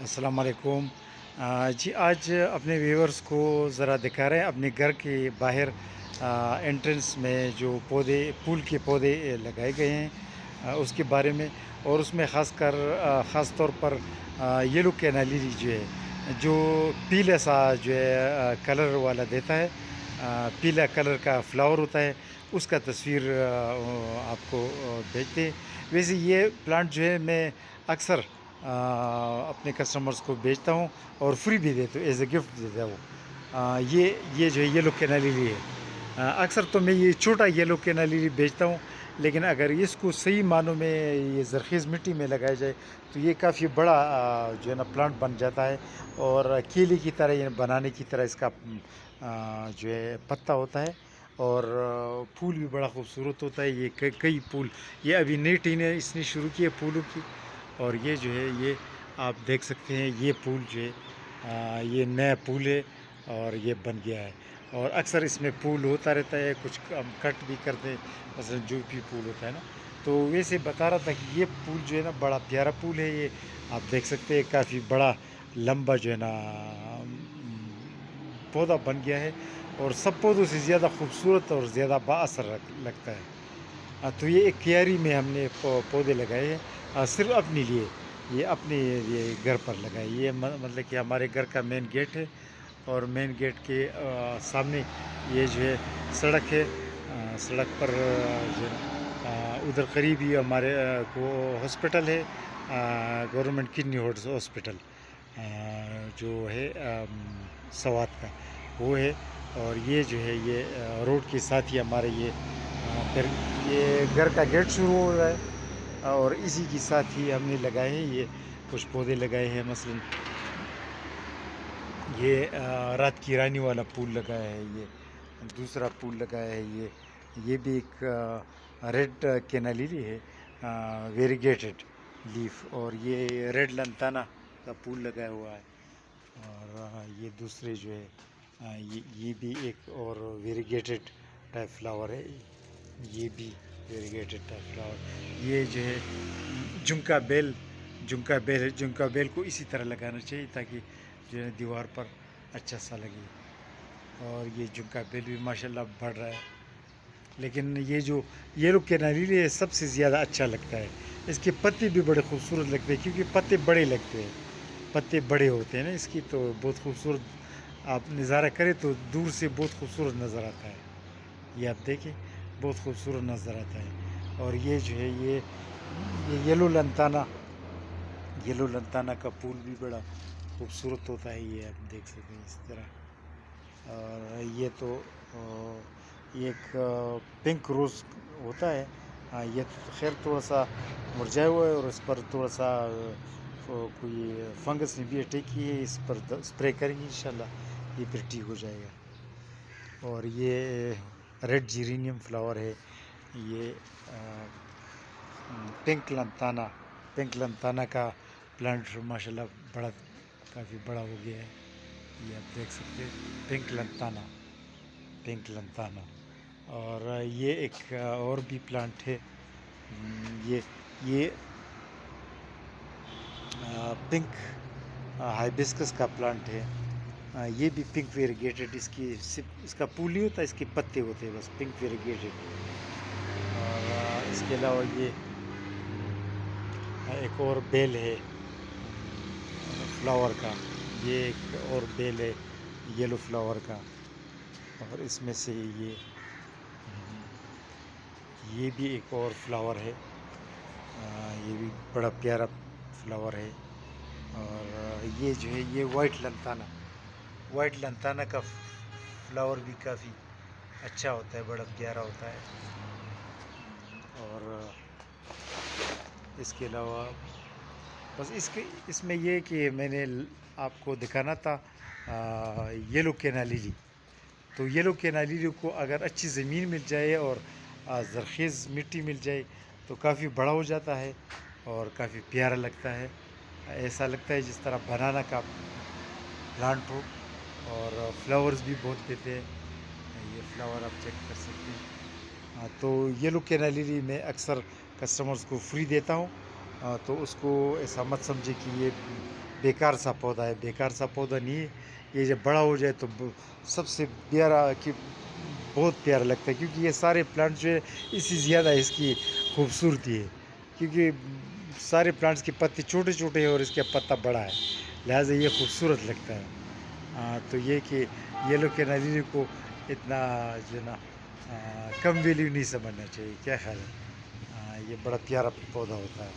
السلام علیکم۔ جی آج اپنے ویورز کو ذرا دکھا رہے ہیں اپنے گھر کے باہر انٹرنس میں جو پودے پھول کے پودے لگائے گئے ہیں اس کے بارے میں، اور اس میں خاص طور پر یلو کینالی جو ہے، جو پیلا سا جو ہے کلر والا دیتا ہے، پیلا کلر کا فلاور ہوتا ہے، اس کا تصویر آپ کو بھیجتے ہیں۔ ویسے یہ پلانٹ جو ہے میں اکثر اپنے کسٹمرز کو بیچتا ہوں اور فری بھی دیتا ہوں، ایز اے گفٹ دیتا ہوں۔ یہ جو ہے یلو کینا لیلی ہے۔ اکثر تو میں یہ چھوٹا یلو کینا لیلی بیچتا ہوں، لیکن اگر اس کو صحیح معنوں میں یہ زرخیز مٹی میں لگایا جائے تو یہ کافی بڑا جو ہے نا پلانٹ بن جاتا ہے، اور کیلے کی طرح یہ بنانے کی طرح اس کا جو ہے پتا ہوتا ہے، اور پھول بھی بڑا خوبصورت ہوتا ہے۔ یہ کئی پھول، یہ ابھی نئی ٹین ہے، اس نے شروع کی ہے پھولوں کی، اور یہ جو ہے یہ آپ دیکھ سکتے ہیں، یہ پھول جو ہے یہ نیا پھول ہے اور یہ بن گیا ہے، اور اکثر اس میں پھول ہوتا رہتا ہے، کچھ ہم کٹ بھی کرتے ہیں، مثلا جو بھی پھول ہوتا ہے نا۔ تو ویسے بتا رہا تھا کہ یہ پھول جو ہے نا بڑا پیارا پھول ہے، یہ آپ دیکھ سکتے ہیں کافی بڑا لمبا جو ہے نا پودا بن گیا ہے، اور سب پودوں سے زیادہ خوبصورت اور زیادہ با اثر لگتا ہے۔ تو یہ ایک کیاری میں ہم نے پودے لگائے ہیں، صرف اپنے لیے، یہ اپنے لیے گھر پر لگائے۔ یہ مطلب کہ ہمارے گھر کا مین گیٹ ہے، اور مین گیٹ کے سامنے یہ جو ہے سڑک ہے، سڑک پر جو ہے ادھر قریب ہی ہمارے کو ہاسپٹل ہے، گورنمنٹ کڈنی ہاسپٹل جو ہے سوات کا، وہ ہے۔ اور یہ جو ہے یہ روڈ کے ساتھ ہی ہمارے پھر یہ گھر کا گیٹ شروع ہو رہا ہے، اور اسی کے ساتھ ہی ہم نے لگائے ہیں یہ کچھ پودے لگائے ہیں، مثلا یہ رات کی رانی والا پھول لگایا ہے، یہ دوسرا پھول لگایا ہے، یہ بھی ایک ریڈ کینالیلی ہے، ویریگیٹڈ لیف، اور یہ ریڈ لنتانا کا پھول لگایا ہوا ہے، اور یہ دوسرے جو ہے یہ بھی ایک اور ویریگیٹڈ ٹائپ فلاور ہے، یہ بھی ویریگیٹڈ ٹائپ فلاور۔ یہ جو ہے جھمکا بیل ہے، جھمکا بیل کو اسی طرح لگانا چاہیے تاکہ جو ہے دیوار پر اچھا سا لگے، اور یہ جھمکا بیل بھی ماشاءاللہ بڑھ رہا ہے۔ لیکن یہ جو یلو کینالیلی ہے سب سے زیادہ اچھا لگتا ہے، اس کے پتے بھی بڑے خوبصورت لگتے ہیں، کیونکہ پتے بڑے لگتے ہیں، پتے بڑے ہوتے ہیں نا اس کی، تو بہت خوبصورت آپ نظارہ کریں تو دور سے بہت خوبصورت نظر آتا ہے، یہ آپ دیکھیں بہت خوبصورت نظر آتا ہے۔ اور یہ جو ہے یہ یلو لنتانا کا پھول بھی بڑا خوبصورت ہوتا ہے، یہ آپ دیکھ سکتے ہیں اس طرح۔ اور یہ تو یہ ایک پنک روز ہوتا ہے، یہ خیر تھوڑا سا مرجھایا ہوا ہے، اور اس پر تھوڑا سا کوئی فنگس نے بھی اٹیک کی ہے، اس پر اسپرے کریں گے انشاءاللہ یہ پھر ٹھیک ہو جائے گا۔ اور یہ ریڈ جیرینیم فلاور ہے، یہ پنک لنتانا کا پلانٹ ماشاءاللہ کافی بڑا ہو گیا ہے، یہ آپ دیکھ سکتے ہیں پنک لنتانا۔ اور یہ ایک اور بھی پلانٹ ہے، یہ پنک ہائبسکس کا پلانٹ ہے، یہ بھی پنک ویریگیٹڈ، اس کا پھول نہیں ہوتا، اس کے پتے ہوتے ہیں بس، پنک ویریگیٹڈ۔ اور اس کے علاوہ یہ ایک اور بیل ہے فلاور کا، یہ ایک اور بیل ہے یلو فلاور کا، اور اس میں سے یہ بھی ایک اور فلاور ہے، یہ بھی بڑا پیارا فلاور ہے۔ اور یہ جو ہے یہ وائٹ لنتانا کا فلاور بھی کافی اچھا ہوتا ہے، بڑا پیارا ہوتا ہے۔ اور اس کے علاوہ بس اس میں یہ کہ میں نے آپ کو دکھانا تھا یلو کینالیلی، تو یلو کینالیلی کو اگر اچھی زمین مل جائے اور زرخیز مٹی مل جائے تو کافی بڑا ہو جاتا ہے اور کافی پیارا لگتا ہے، ایسا لگتا ہے جس طرح بنانا کا پلانٹ ہو، اور فلاورز بھی بہت دیتے ہیں، یہ فلاور آپ چیک کر سکتے ہیں۔ تو یلو کینالیلی میں اکثر کسٹمرز کو فری دیتا ہوں، تو اس کو ایسا مت سمجھے کہ یہ بیکار سا پودا ہے، بیکار سا پودا نہیں ہے، یہ جب بڑا ہو جائے تو سب سے پیارا کہ بہت پیارا لگتا ہے، کیونکہ یہ سارے پلانٹ جو ہے اس سے زیادہ اس کی خوبصورتی ہے، کیونکہ سارے پلانٹس کے پتے چھوٹے چھوٹے ہیں اور اس کا پتا بڑا ہے، لہٰذا یہ خوبصورت لگتا ہے۔ تو یہ کہ یلو کینیلینی کو اتنا جو ہے نا کم ویلیو نہیں سمجھنا چاہیے، کیا خیال ہے؟ یہ بڑا پیارا پودا ہوتا ہے۔